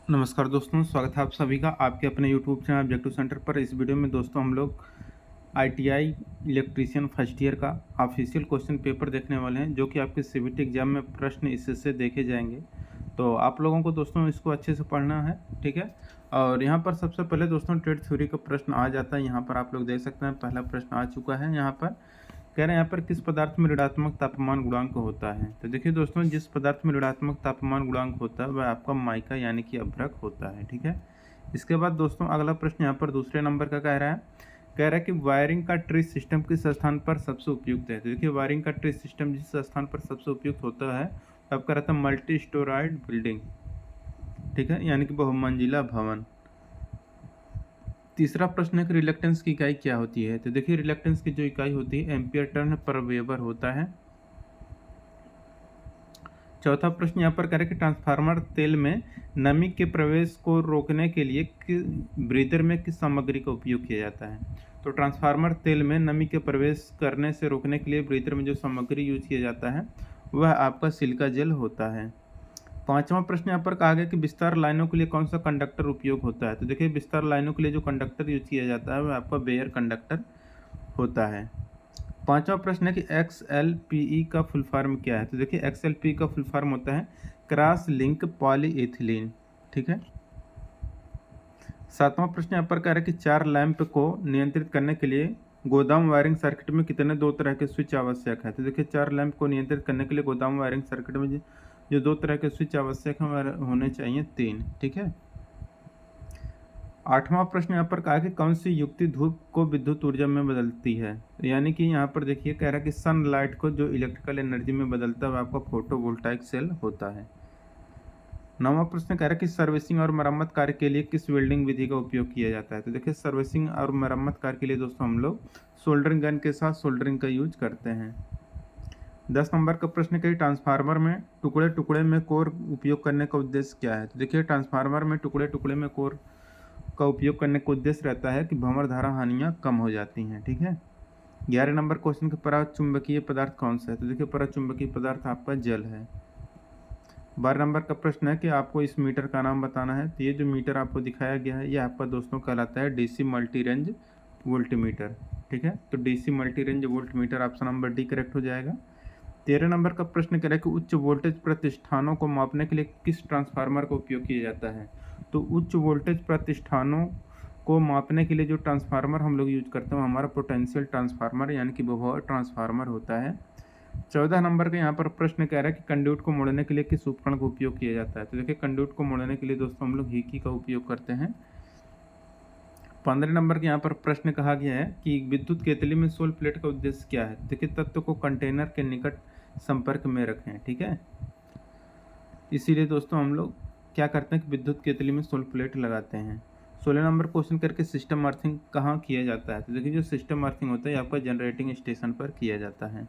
नमस्कार दोस्तों, स्वागत है आप सभी का आपके अपने यूट्यूब चैनल ऑब्जेक्टिव सेंटर पर। इस वीडियो में दोस्तों हम लोग आईटीआई इलेक्ट्रीशियन फर्स्ट ईयर का ऑफिशियल क्वेश्चन पेपर देखने वाले हैं, जो कि आपके सीबीटी एग्जाम में प्रश्न इससे देखे जाएंगे। तो आप लोगों को दोस्तों इसको अच्छे से पढ़ना है, ठीक है। और यहाँ पर सबसे पहले दोस्तों ट्रेड थ्योरी का प्रश्न आ जाता है। यहाँ पर आप लोग देख सकते हैं पहला प्रश्न आ चुका है। यहाँ पर कह रहे हैं यहाँ पर किस पदार्थ में ऋणात्मक तापमान गुणांक होता है। तो देखिए दोस्तों, जिस पदार्थ में ऋणात्मक तापमान गुणांक होता है वह आपका माइका यानी कि अभ्रक होता है, ठीक है। इसके बाद दोस्तों अगला प्रश्न यहाँ पर दूसरे नंबर का कह रहा है कि वायरिंग का ट्री सिस्टम किस स्थान पर सबसे उपयुक्त है। तो देखिए वायरिंग का ट्री सिस्टम जिस स्थान पर सबसे उपयुक्त होता है आपका रहता है मल्टी स्टोराइड बिल्डिंग, ठीक है, यानी कि बहुमंजिला भवन। तीसरा प्रश्न है कि रिलक्टेंस की इकाई क्या होती है। तो देखिए रिलक्टेंस की जो इकाई होती है एम्पियर टर्न पर वेबर होता है। चौथा प्रश्न यहाँ पर कह रहे हैं कि ट्रांसफार्मर तेल में नमी के प्रवेश को रोकने के लिए ब्रीदर में किस सामग्री का उपयोग किया जाता है। तो ट्रांसफार्मर तेल में नमी के प्रवेश करने से रोकने के लिए ब्रीदर में जो सामग्री यूज किया जाता है वह आपका सिलिका जेल होता है। पांचवा प्रश्न यहाँ पर कहा गया कि विस्तार लाइनों के लिए कौन सा कंडक्टर उपयोग होता है। तो देखिए विस्तार लाइनों के लिए जो कंडक्टर यूज किया जाता है वह आपका बेयर कंडक्टर होता है। पांचवा प्रश्न है कि XLPE का फुल फॉर्म क्या है। तो देखिए XLPE का फुल फॉर्म होता है क्रॉस लिंक पॉलीइथिलीन, ठीक है। सातवां प्रश्न यहाँ पर कह रहा है कि 4 लैंप को नियंत्रित करने के लिए गोदाम वायरिंग सर्किट में कितने दो तरह के स्विच आवश्यक है। तो देखिए 4 लैंप को नियंत्रित करने के लिए गोदाम वायरिंग सर्किट में जो दो तरह के स्विच आवश्यक हैं वह होने चाहिए 3, ठीक है। आठवां प्रश्न यहाँ पर कहा कि कौन सी युक्ति धूप को विद्युत ऊर्जा में बदलती है। यानी कि यहाँ पर देखिए कह रहा है कि सनलाइट को जो इलेक्ट्रिकल एनर्जी में बदलता है वह आपका फोटोवोल्टाइक सेल होता है। नौवां प्रश्न कह रहा है कि सर्विसिंग और मरम्मत कार्य के लिए किस वेल्डिंग विधि का उपयोग किया जाता है। तो देखिए सर्विसिंग और मरम्मत कार्य के लिए दोस्तों हम लोग सोल्डरिंग गन के साथ सोल्डरिंग का यूज करते हैं। 10 नंबर का प्रश्न कही ट्रांसफार्मर में टुकड़े टुकड़े में कोर उपयोग करने का उद्देश्य क्या है। तो देखिए ट्रांसफार्मर में टुकड़े टुकड़े में कोर का उपयोग करने का उद्देश्य रहता है कि भंवर धारा हानियाँ कम हो जाती हैं, ठीक है। 11 नंबर क्वेश्चन के पराचुंबकीय पदार्थ कौन सा है। तो देखिए पराचुंबकीय पदार्थ आपका जल है। 12 नंबर का प्रश्न है कि आपको इस मीटर का नाम बताना है। तो ये जो मीटर आपको दिखाया गया है ये आपका दोस्तों कहलाता है DC multi range volt meter, ठीक है। तो DC multi range volt meter option number D correct हो जाएगा। 13 नंबर का प्रश्न कह रहा है कि उच्च वोल्टेज प्रतिष्ठानों को मापने के लिए किस ट्रांसफार्मर का उपयोग किया जाता है। तो उच्च वोल्टेज प्रतिष्ठानों को मापने के लिए जो ट्रांसफार्मर हम लोग यूज करते हैं हमारा पोटेंशियल ट्रांसफार्मर यानी कि विभव ट्रांसफार्मर होता है। 14 नंबर का यहाँ पर प्रश्न कह रहा है कि कंड्यूट को मोड़ने के लिए किस उपकरण का उपयोग किया जाता है। तो देखिए कंड्यूट को मोड़ने के लिए दोस्तों हम लोग हीकी का उपयोग करते हैं। 15 नंबर के यहाँ पर प्रश्न कहा गया है कि विद्युत केतली में सोल प्लेट का उद्देश्य क्या है। देखिए तत्व को कंटेनर के निकट संपर्क में रखें, ठीक है। इसीलिए दोस्तों हम लोग क्या करते हैं कि विद्युत केतली में सोल प्लेट लगाते हैं। 16 नंबर क्वेश्चन करके सिस्टम अर्थिंग कहाँ किया जाता है। तो देखिए जो सिस्टम अर्थिंग होता है आपका जनरेटिंग स्टेशन पर किया जाता है।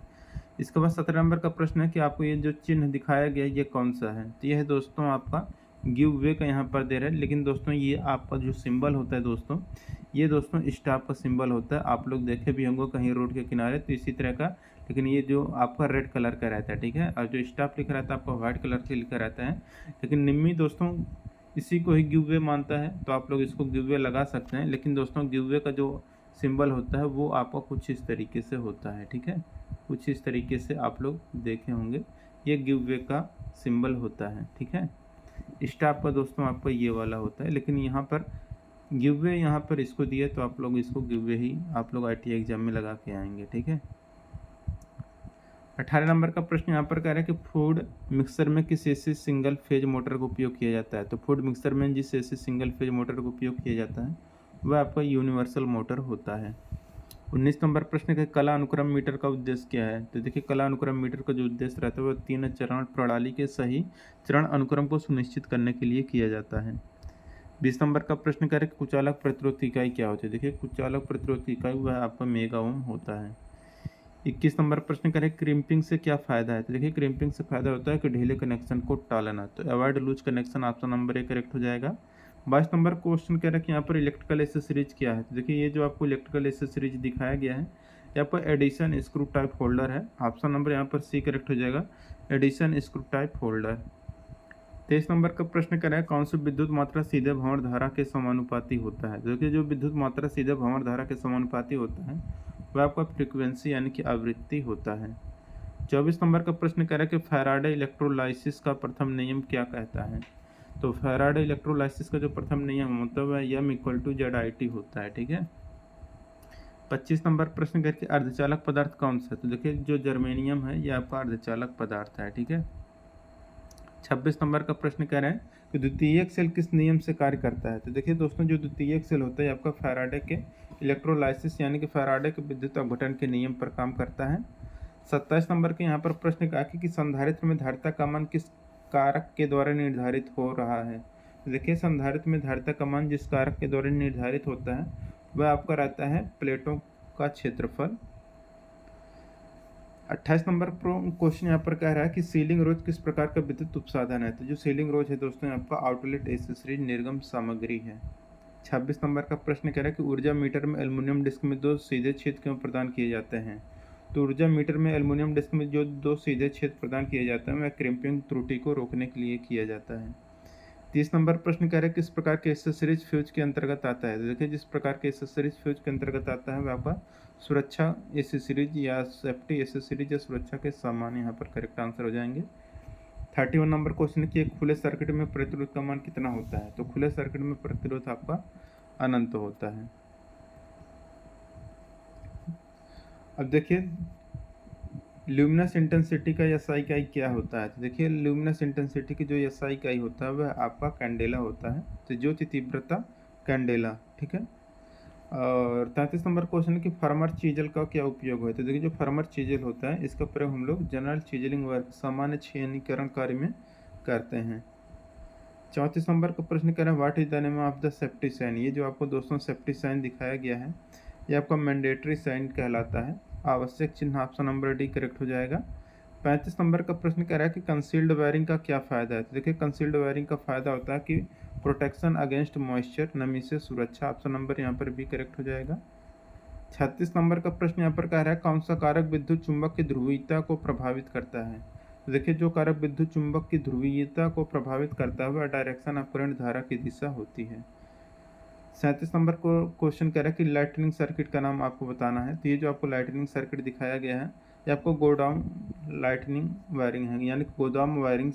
इसके बाद 17 नंबर का प्रश्न है कि आपको ये जो चिन्ह दिखाया गया है ये कौन सा है। तो यह है दोस्तों आपका गिव वे का यहाँ पर दे रहा है, लेकिन दोस्तों ये आपका जो सिंबल होता है दोस्तों ये दोस्तों स्टॉप का सिंबल होता है। आप लोग देखे भी होंगे कहीं रोड के किनारे तो इसी तरह का, लेकिन ये जो आपका रेड कलर का रहता है, ठीक है। और जो स्टॉप लिखा रहता है आपका व्हाइट कलर से लिखा रहता है। लेकिन निम्मी दोस्तों इसी को ही गिव वे मानता है, तो आप लोग इसको गिव वे लगा सकते हैं। लेकिन दोस्तों गिव वे का जो सिंबल होता है वो आपका कुछ इस तरीके से होता है, ठीक है। कुछ इस तरीके से आप लोग देखे होंगे ये गिव वे का सिंबल होता है, ठीक है। स्टॉप का दोस्तों आपका ये वाला होता है, लेकिन यहाँ पर गिव वे यहाँ पर इसको दिए तो आप लोग इसको गिव वे ही आप लोग ITI एग्जाम में लगा के आएंगे, ठीक है। 18 नंबर का प्रश्न यहाँ पर कह रहा है कि फूड मिक्सर में किस ऐसे सिंगल फेज मोटर का उपयोग किया जाता है। तो फूड मिक्सर में जिस ऐसे सिंगल फेज मोटर का उपयोग किया जाता है वह आपका यूनिवर्सल मोटर होता है। 19 नंबर प्रश्न का कला अनुक्रम मीटर का उद्देश्य क्या है। तो देखिए कला अनुक्रम मीटर का जो उद्देश्य रहता है वह 3 चरण प्रणाली के सही चरण अनुक्रम को सुनिश्चित करने के लिए किया जाता है। 20 नंबर का प्रश्न कह रहे कि कुचालक प्रतिरोध इकाई क्या होती है। देखिए कुचालक प्रतिरोध इकाई वह आपका मेगा ओम होता है। 21 नंबर प्रश्न करें क्रिम्पिंग से क्या फ़ायदा है। तो देखिए क्रिम्पिंग से फ़ायदा होता है कि ढीले कनेक्शन को टालना, तो avoid loose connection option number A correct हो जाएगा। 22 नंबर क्वेश्चन कह रहा है कि यहाँ पर इलेक्ट्रिकल एसेसरीज क्या है। तो देखिए ये जो आपको इलेक्ट्रिकल एसेसरीज दिखाया गया है यहाँ पर एडिशन स्क्रू टाइप होल्डर है। ऑप्शन नंबर यहाँ पर सी करेक्ट हो जाएगा, Edison screw type holder. 23 number का प्रश्न क्या है, कौन सी विद्युत मात्रा सीधे भंवर धारा के समानुपाती होता है। देखिए जो विद्युत मात्रा सीधे भंवर धारा के समानुपाती होता है वह आपका फ्रीक्वेंसी यानी कि आवृत्ति होता है। 24 नंबर का प्रश्न कह रहा है कि फैराडे इलेक्ट्रोलाइसिस का प्रथम नियम क्या कहता है। तो फैराडे इलेक्ट्रोलाइसिस का जो प्रथम नियम होता है वह M equal to Z I T होता है। ठीक है। 25 नंबर प्रश्न करके अर्धचालक पदार्थ कौन सा है। तो देखिए जो जर्मेनियम है यह आपका अर्धचालक पदार्थ है। ठीक है। 26 नंबर का प्रश्न कह रहे हैं कि द्वितीयक सेल किस नियम से कार्य करता है। तो देखिए दोस्तों जो द्वितीयक सेल होता है आपका फैराडे के इलेक्ट्रोलाइसिस यानी कि फैराडे के विद्युत अपघटन के नियम पर काम करता है। 27 नंबर के यहाँ पर प्रश्न कहा कि संधारित्र में धारिता का मान किस कारक के द्वारा निर्धारित हो रहा है। देखिए संधारित्र में धारिता का मान जिस कारक के द्वारा निर्धारित होता है वह आपका रहता है प्लेटों का क्षेत्रफल। 28 नंबर क्वेश्चन यहाँ पर कह रहा है कि सीलिंग रोज किस प्रकार का विद्युत उपसाधन है। तो जो सीलिंग रोज है दोस्तों आपका आउटलेट एसेसरीज निर्गम सामग्री है। 26 नंबर का प्रश्न कह रहा है कि ऊर्जा मीटर में एल्युमिनियम डिस्क में 2 सीधे छेद क्यों प्रदान किए जाते हैं। तो ऊर्जा मीटर में एल्युमिनियम डिस्क में जो 2 सीधे छेद प्रदान किए जाते हैं वह क्रिम्पिंग त्रुटि को रोकने के लिए किया जाता है। 30 नंबर प्रश्न कह रहा है किस प्रकार के एसेसरीज फ्यूज के अंतर्गत आता है। तो देखिए जिस प्रकार के एसेसरीज फ्यूज के अंतर्गत आता है वह आपका सुरक्षा एसेसरीज या सेफ्टी एसेसरीज या सुरक्षा के सामान यहाँ पर करेक्ट आंसर हो जाएंगे। 31 नंबर क्वेश्चन कि एक खुले सर्किट में प्रतिरोध का मान कितना होता है। तो खुले सर्किट में प्रतिरोध आपका अनंत होता है। अब देखिए ल्यूमिनस इंटेंसिटी का एसआई इकाई क्या होता है। तो देखिए ल्यूमिनस इंटेंसिटी की जो एसआई इकाई होता है वह आपका कैंडेला होता है। तो ज्योति तीव्रता कैंडेला। ठीक है। और 33 नंबर क्वेश्चन है कि फर्मर चीजल का क्या उपयोग है। तो देखिए जो फर्मर चीजल होता है इसका प्रयोग हम लोग जनरल चीजलिंग वर्क सामान्य छेनीकरण कार्य में करते हैं। 34 नंबर का प्रश्न कह रहे हैं what is the name of the safety sign. ये जो आपको दोस्तों सेफ्टी साइन दिखाया गया है ये आपका मैंडेटरी साइन कहलाता है। आवश्यक चिन्ह ऑप्शन नंबर डी करेक्ट हो जाएगा। 35 नंबर का प्रश्न कह रहा है कि कंसील्ड वायरिंग का क्या फ़ायदा है। तो देखिए कंसील्ड वायरिंग का फ़ायदा होता है कि प्रोटेक्शन अगेंस्ट मॉइस्चर नमी से सुरक्षा। ऑप्शन नंबर यहाँ पर भी करेक्ट हो जाएगा। 36 नंबर का प्रश्न यहाँ पर कह रहा है कौन सा कारक विद्युत चुंबक की ध्रुवीयता को प्रभावित करता है। तो देखिए जो कारक विद्युत चुंबक की ध्रुवीयता को प्रभावित करता है वह डायरेक्शन ऑफ करंट धारा की दिशा होती है। 37 नंबर को क्वेश्चन कह रहा है कि लाइटनिंग सर्किट का नाम आपको बताना है। तो ये जो आपको लाइटनिंग सर्किट दिखाया गया है ये आपको गोडाउन लाइटनिंग वायरिंग है यानी कि गोदाम वायरिंग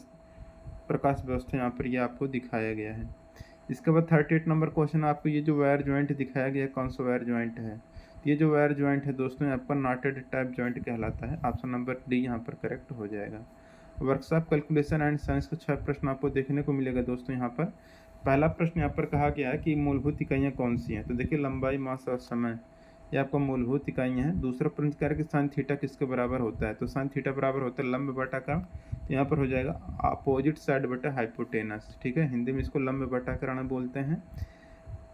प्रकाश व्यवस्था यहाँ पर ये आपको दिखाया गया है। इसके बाद 38 नंबर क्वेश्चन आपको ये जो वायर ज्वाइंट दिखाया गया है कौन सा वायर ज्वाइंट है। तो ये जो वायर ज्वाइंट है दोस्तों आपका नॉटेड टाइप ज्वाइंट कहलाता है। ऑप्शन नंबर डी यहाँ पर करेक्ट हो जाएगा। वर्कशॉप कैलकुलेशन एंड साइंस का 6 प्रश्न आपको देखने को मिलेगा दोस्तों। यहाँ पर पहला प्रश्न यहाँ पर कहा गया है कि मूलभूत इकाइयाँ कौन सी हैं। तो देखिए लंबाई मास और समय ये आपका मूलभूत इकाइयाँ हैं। दूसरा प्रश्न कह रहा है कि साइन थीटा किसके बराबर होता है। तो साइन थीटा बराबर होता है लंब बटा का। तो यहाँ पर हो जाएगा अपोजिट साइड बटा हाइपोटेनस। ठीक है। हिंदी में इसको लंब बटा कराना बोलते हैं।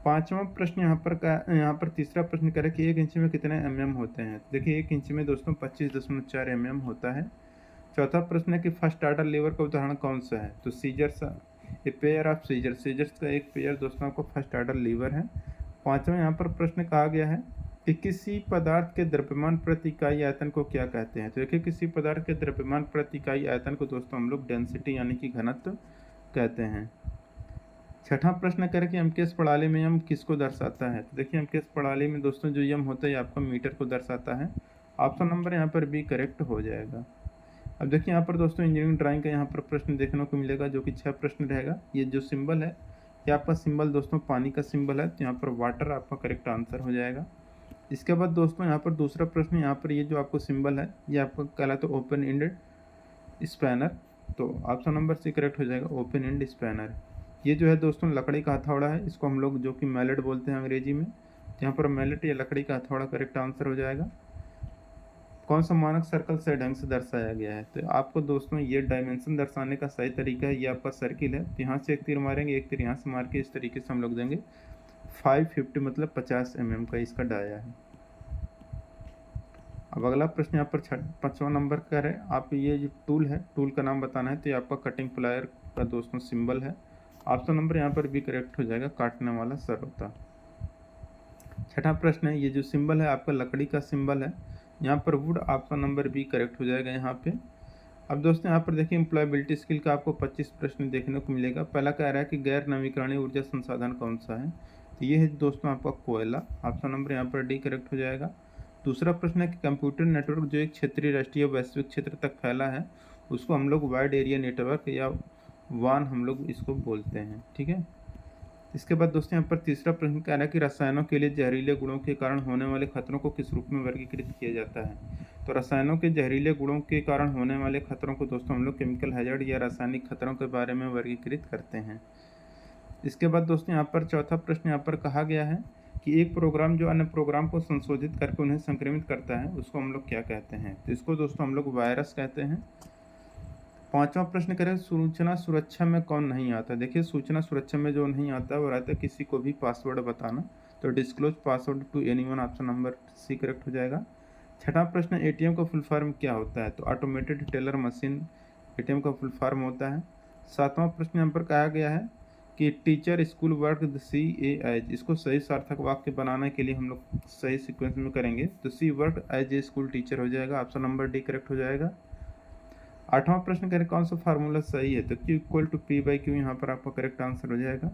पांचवा प्रश्न यहाँ पर तीसरा प्रश्न कह रहा है कि 1 इंच में कितने mm होते हैं। देखिए 1 इंच में दोस्तों 25.4 mm होता है। चौथा प्रश्न है कि फर्स्ट ऑर्डर लीवर का उदाहरण कौन सा है। तो scissors a pair of scissors का एक पेयर दोस्तों आपको फर्स्ट ऑर्डर लीवर है। पांचवा यहाँ पर प्रश्न कहा गया है कि किसी पदार्थ के द्रव्यमान प्रति इकाई आयतन को क्या कहते हैं। तो देखिए किसी पदार्थ के द्रव्यमान प्रति इकाई आयतन को दोस्तों हम लोग डेंसिटी यानी कि घनत्व कहते हैं। छठा प्रश्न करें कि एमकेएस प्रणाली में यम किसको दर्शाता है। तो देखिए एमकेएस प्रणाली में दोस्तों जो यम होता है आपका मीटर को दर्शाता है। ऑप्शन नंबर यहाँ पर बी करेक्ट हो जाएगा। अब देखिए यहाँ पर दोस्तों इंजीनियरिंग ड्राइंग का यहाँ पर प्रश्न देखने को मिलेगा जो कि 6 प्रश्न रहेगा। ये जो सिंबल है ये आपका सिंबल दोस्तों पानी का सिंबल है। तो यहाँ पर वाटर आपका करेक्ट आंसर हो जाएगा। इसके बाद दोस्तों यहाँ पर दूसरा प्रश्न यहाँ पर ये जो आपको सिंबल है ये आपका कहलाता है ओपन एंडेड स्पैनर। तो ऑप्शन नंबर सी करेक्ट हो जाएगा ओपन एंड स्पैनर। ये जो है दोस्तों लकड़ी का हथौड़ा है। इसको हम लोग जो कि मैलेट बोलते हैं अंग्रेजी में। यहाँ पर मैलेट या लकड़ी का हथौड़ा करेक्ट आंसर हो जाएगा। कौन सा मानक सर्कल से ढंग से दर्शाया गया है। तो आपको दोस्तों ये डायमेंशन दर्शाने का सही तरीका है। ये आपका सर्किल है। तो यहाँ से एक तीर मारेंगे एक तीर यहाँ से मार के इस तरीके से हम लोग देंगे 550 मतलब 50 mm का इसका डाया है। अब अगला प्रश्न यहाँ पर 5वां नंबर का है। आप ये जो टूल है टूल का नाम बताना है। तो ये आपका कटिंग प्लायर का दोस्तों सिंबल है। ऑप्शन नंबर यहाँ पर भी करेक्ट हो जाएगा काटने वाला सरौता। छठा प्रश्न है ये जो सिंबल है आपका लकड़ी का सिंबल है। यहाँ पर wood option number B correct हो जाएगा यहाँ पे। अब दोस्तों यहाँ पर देखिए एम्प्लॉयबिलिटी स्किल का आपको 25 प्रश्न देखने को मिलेगा। पहला कह रहा है कि गैर नवीकरणीय ऊर्जा संसाधन कौन सा है, तो ये है दोस्तों आपका कोयला। ऑप्शन नंबर यहाँ पर डी करेक्ट हो जाएगा। दूसरा प्रश्न है कि कंप्यूटर नेटवर्क जो एक क्षेत्रीय, राष्ट्रीय, वैश्विक क्षेत्र तक फैला है उसको हम लोग वाइड एरिया नेटवर्क या वान हम लोग इसको बोलते हैं, ठीक है। इसके बाद दोस्तों यहाँ पर तीसरा प्रश्न कह रहा है कि रसायनों के लिए जहरीले गुणों के कारण होने वाले खतरों को किस रूप में वर्गीकृत किया जाता है। तो रसायनों के जहरीले गुणों के कारण होने वाले खतरों को दोस्तों हम लोग केमिकल हैजर्ड या रासायनिक खतरों के बारे में वर्गीकृत करते हैं। इसके बाद दोस्तों यहाँ पर चौथा प्रश्न यहाँ पर कहा गया है कि एक प्रोग्राम जो अन्य प्रोग्राम को संशोधित करके उन्हें संक्रमित करता है उसको हम लोग क्या कहते हैं, तो इसको दोस्तों हम लोग वायरस कहते हैं। पांचवा प्रश्न करें सूचना सुरक्षा में कौन नहीं आता। देखिए सूचना सुरक्षा में जो नहीं आता वो रहता है किसी को भी पासवर्ड बताना, तो disclose password to anyone, option number C correct हो जाएगा। छठा प्रश्न एटीएम का फुल फॉर्म क्या होता है, तो ऑटोमेटेड टेलर मशीन एटीएम का फुल फॉर्म होता है। सातवां प्रश्न यहाँ पर कहा गया है कि teacher school work the C A age, इसको सही सार्थक वाक्य बनाने के लिए हम लोग सही सीक्वेंस में करेंगे, तो see work as a school teacher हो जाएगा, ऑप्शन नंबर डी करेक्ट हो जाएगा। आठवां प्रश्न करें कौन सा फार्मूला सही है, तो Q equal to P by Q यहाँ पर आपका करेक्ट आंसर हो जाएगा।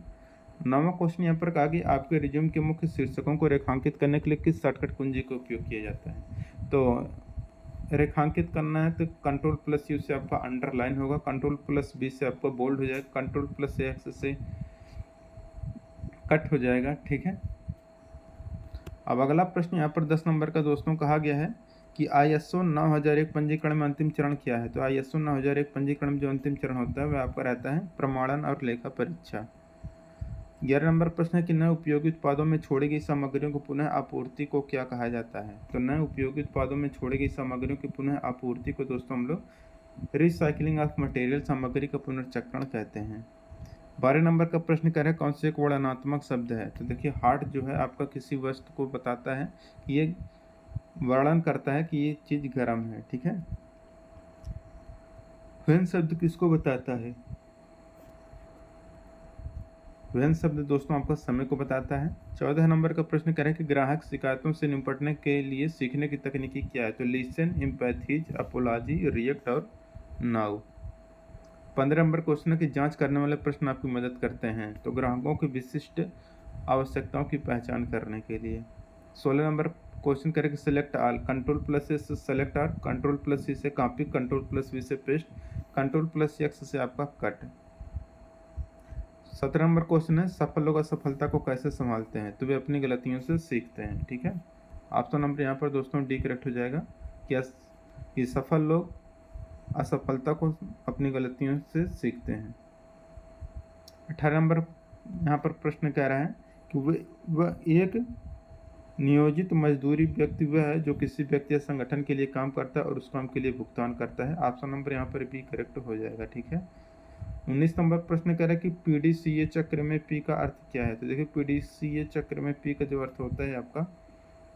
नौवां क्वेश्चन यहाँ पर कहा कि आपके रिज्यूम के मुख्य शीर्षकों को रेखांकित करने के लिए किस शॉर्टकट कुंजी का उपयोग किया जाता है। तो रेखांकित करना है तो कंट्रोल प्लस यू से आपका अंडरलाइन होगा, कंट्रोल प्लस बी से आपका बोल्ड हो जाएगा, कंट्रोल प्लस एक्स से कट हो जाएगा, ठीक है। अब अगला प्रश्न यहाँ पर 10 नंबर का दोस्तों कहा गया है कि ISO 9001 पंजीकरण में अंतिम चरण क्या है। तो ISO 9001 पंजीकरण में जो अंतिम चरण होता है वह आपका रहता है प्रमाणन और लेखा परीक्षा। 11 नंबर प्रश्न है कि नए उपयोगी उत्पादों में छोड़ी गई सामग्रियों को पुनः आपूर्ति को क्या कहा जाता है। तो नए उपयोगी उत्पादों में छोड़ी गई सामग्रियों की पुनः आपूर्ति को दोस्तों हम लोग रिसाइकलिंग ऑफ मटेरियल, सामग्री का पुनर्चक्रण कहते हैं। 12 नंबर का प्रश्न कह रहे हैं कौन से एक वर्णनात्मक शब्द है। तो देखिए हार्ट जो है आपका किसी वस्तु को बताता है कि ये वर्णन करता है कि ये चीज गर्म है, ठीक है। व्हेन शब्द किसको बताता है, व्हेन शब्द दोस्तों आपका समय को बताता है। 14 नंबर का प्रश्न कह रहे हैं कि ग्राहक शिकायतों से निपटने के लिए सीखने की तकनीकी क्या है। तो लिसन, एम्पैथीज, अपोलॉजी, रिएक्ट और नाउ। 15 नंबर क्वेश्चन है कि जांच करने वाले प्रश्न आपकी मदद करते हैं। तो ग्राहकों की विशिष्ट आवश्यकताओं की पहचान करने के लिए। 16 नंबर क्वेश्चन करें कि सिलेक्ट ऑल, कंट्रोल प्लस से सेलेक्ट ऑल, कंट्रोल प्लस सी से कॉपी, कंट्रोल प्लस वी से पेस्ट, कंट्रोल प्लस एक्स से आपका कट। 17 नंबर क्वेश्चन है सफल लोग असफलता को कैसे संभालते हैं। तो वे अपनी गलतियों से सीखते हैं, ठीक है। ऑप्शन नंबर यहाँ पर दोस्तों डी करेक्ट हो जाएगा कि सफल लोग असफलता को अपनी गलतियों से सीखते हैं। 18 नंबर यहाँ पर प्रश्न कह रहा है कि वह एक नियोजित मजदूरी व्यक्ति वह है जो किसी व्यक्ति या संगठन के लिए काम करता है और उस काम के लिए भुगतान करता है। ऑप्शन नंबर यहाँ पर भी करेक्ट हो जाएगा, ठीक है। 19 नंबर प्रश्न कह रहा है कि PDCA चक्र में P का अर्थ क्या है। तो देखिए PDCA चक्र में P का जो अर्थ होता है आपका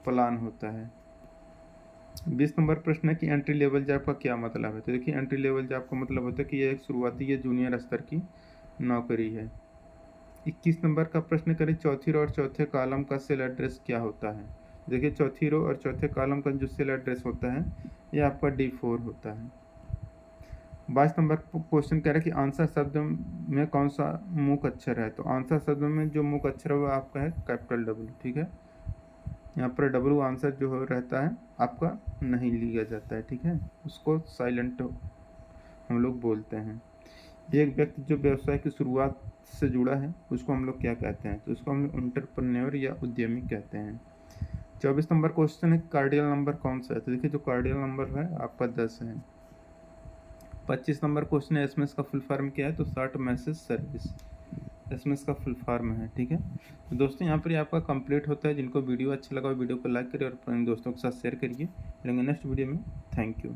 प्लान होता है। 20 नंबर प्रश्न है कि एंट्री लेवल जॉब का क्या मतलब है। तो देखिए एंट्री लेवल जॉब का मतलब होता है कि यह एक शुरुआती या जूनियर स्तर की नौकरी है। 21 नंबर का प्रश्न करें चौथी रो और चौथे कॉलम का सेल एड्रेस क्या होता है। देखिए चौथी रो और चौथे कॉलम का जो सेल एड्रेस होता है ये आपका D4 होता है। 22 नंबर क्वेश्चन कह रहा है कि आंसर शब्द में कौन सा मुख्य अक्षर है। तो आंसर शब्द में जो मुख्य अक्षर है वो आपका है कैपिटल W, ठीक है। यहाँ पर W आंसर जो रहता है आपका नहीं लिया जाता है, ठीक है, उसको साइलेंट हम लोग बोलते हैं। एक व्यक्ति जो व्यवसाय की शुरुआत से जुड़ा है उसको हम लोग क्या कहते हैं। तो उसको हम लोग एंटरप्रेन्योर या उद्यमी कहते हैं। 24 नंबर क्वेश्चन है कार्डियल नंबर कौन सा है। तो देखिए जो कार्डियल नंबर है आपका 10 है। 25 नंबर क्वेश्चन है SMS का फुल फॉर्म क्या है। तो शॉर्ट मैसेज सर्विस SMS का फुल फॉर्म है, ठीक है। तो दोस्तों यहाँ पर आपका कंप्लीट होता है। जिनको वीडियो अच्छा लगा वीडियो को लाइक करिए और अपने दोस्तों के साथ शेयर करिए। मिलेंगे नेक्स्ट वीडियो में। Thank you.